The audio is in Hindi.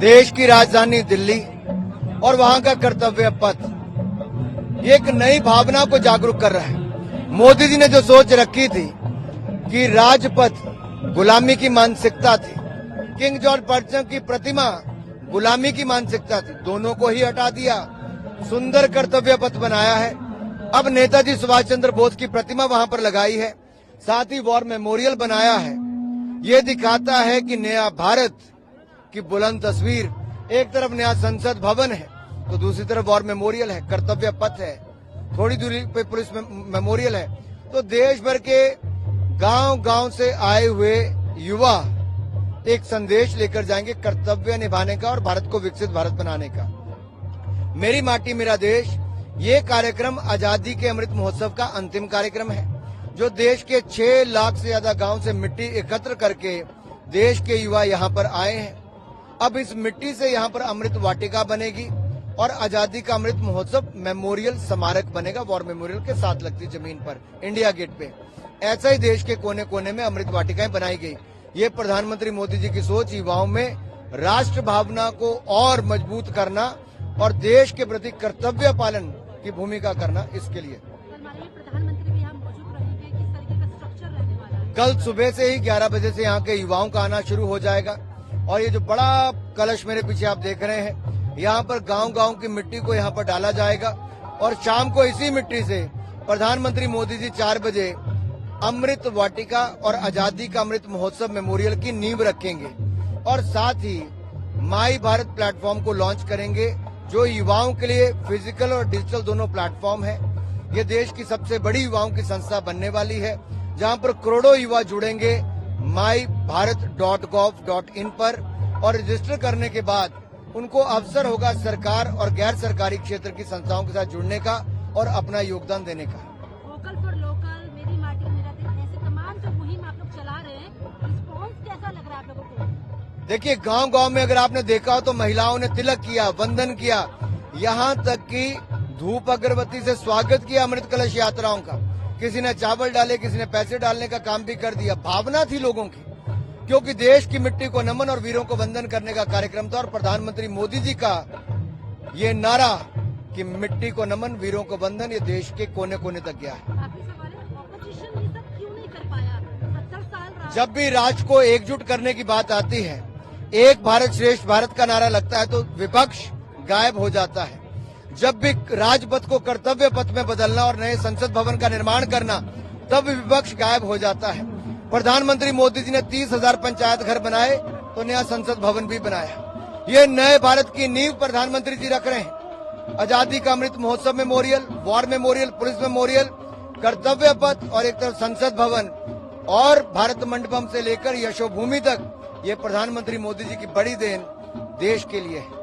देश की राजधानी दिल्ली और वहां का कर्तव्य पथ ये एक नई भावना को जागरूक कर रहा है। मोदी जी ने जो सोच रखी थी कि राजपथ गुलामी की मानसिकता थी, किंग जॉर्ज पर्चम की प्रतिमा गुलामी की मानसिकता थी, दोनों को ही हटा दिया, सुंदर कर्तव्य पथ बनाया है। अब नेताजी सुभाष चंद्र बोस की प्रतिमा वहां पर लगाई है, साथ ही वॉर मेमोरियल बनाया है। ये दिखाता है कि नया भारत की बुलंद तस्वीर, एक तरफ नया संसद भवन है तो दूसरी तरफ वॉर मेमोरियल है, कर्तव्य पथ है, थोड़ी दूरी पे पुलिस मेमोरियल है। तो देश भर के गांव-गांव से आए हुए युवा एक संदेश लेकर जाएंगे कर्तव्य निभाने का और भारत को विकसित भारत बनाने का। मेरी माटी मेरा देश ये कार्यक्रम आजादी के अमृत महोत्सव का अंतिम कार्यक्रम है, जो देश के 6 लाख से ज्यादा गांव से मिट्टी एकत्र करके देश के युवा यहाँ पर आए हैं। अब इस मिट्टी से यहाँ पर अमृत वाटिका बनेगी और आजादी का अमृत महोत्सव मेमोरियल स्मारक बनेगा, वॉर मेमोरियल के साथ लगती जमीन पर इंडिया गेट पे। ऐसा ही देश के कोने कोने में अमृत वाटिकाएं बनाई गई। ये प्रधानमंत्री मोदी जी की सोच युवाओं में राष्ट्र भावना को और मजबूत करना और देश के प्रति कर्तव्य पालन की भूमिका करना, इसके लिए प्रधानमंत्री भी यहाँ मौजूद रहेंगे, किस तरीके का स्ट्रक्चर रहने वाला है? कल सुबह से ही 11 बजे से यहाँ के युवाओं का आना शुरू हो जाएगा। और ये जो बड़ा कलश मेरे पीछे आप देख रहे हैं, यहाँ पर गांव-गांव की मिट्टी को यहाँ पर डाला जाएगा और शाम को इसी मिट्टी से प्रधानमंत्री मोदी जी 4 बजे अमृत वाटिका और आजादी का अमृत महोत्सव मेमोरियल की नींव रखेंगे और साथ ही माई भारत प्लेटफॉर्म को लॉन्च करेंगे, जो युवाओं के लिए फिजिकल और डिजिटल दोनों प्लेटफॉर्म है। ये देश की सबसे बड़ी युवाओं की संस्था बनने वाली है, जहां पर करोड़ों युवा जुड़ेंगे mybharat.gov.in पर और रजिस्टर करने के बाद उनको अवसर होगा सरकार और गैर सरकारी क्षेत्र की संस्थाओं के साथ जुड़ने का और अपना योगदान देने का। वोकल फॉर लोकल, मेरी माटी मेरा देश, ऐसे तमाम जो मुहिम आप लोग चला रहे हैं, रिस्पॉन्स कैसा लग रहा है आप लोगों को? देखिए, गांव-गांव में अगर आपने देखा हो तो महिलाओं ने तिलक किया, वंदन किया, यहाँ तक कि धूप अगरबत्ती से स्वागत किया अमृत कलश यात्राओं का। किसी ने चावल डाले, किसी ने पैसे डालने का काम भी कर दिया। भावना थी लोगों की, क्योंकि देश की मिट्टी को नमन और वीरों को वंदन करने का कार्यक्रम था और प्रधानमंत्री मोदी जी का ये नारा कि मिट्टी को नमन, वीरों को वंदन, ये देश के कोने कोने तक गया है। आखिरी सवाल है, ऑपोजिशन ये सब क्यों नहीं कर पाया? 70 साल जब भी राष्ट्र को एकजुट करने की बात आती है, एक भारत श्रेष्ठ भारत का नारा लगता है तो विपक्ष गायब हो जाता है। जब भी राजपथ को कर्तव्य पथ में बदलना और नए संसद भवन का निर्माण करना, तब विपक्ष गायब हो जाता है। प्रधानमंत्री मोदी जी ने 30,000 पंचायत घर बनाए तो नया संसद भवन भी बनाया। ये नए भारत की नींव प्रधानमंत्री जी रख रहे हैं। आजादी का Amrit Mahotsav memorial, war memorial, police memorial, कर्तव्य पथ और एक तरफ संसद भवन और भारत मंडपम से लेकर यशोभूमि तक, ये प्रधानमंत्री मोदी जी की बड़ी देन देश के लिए है।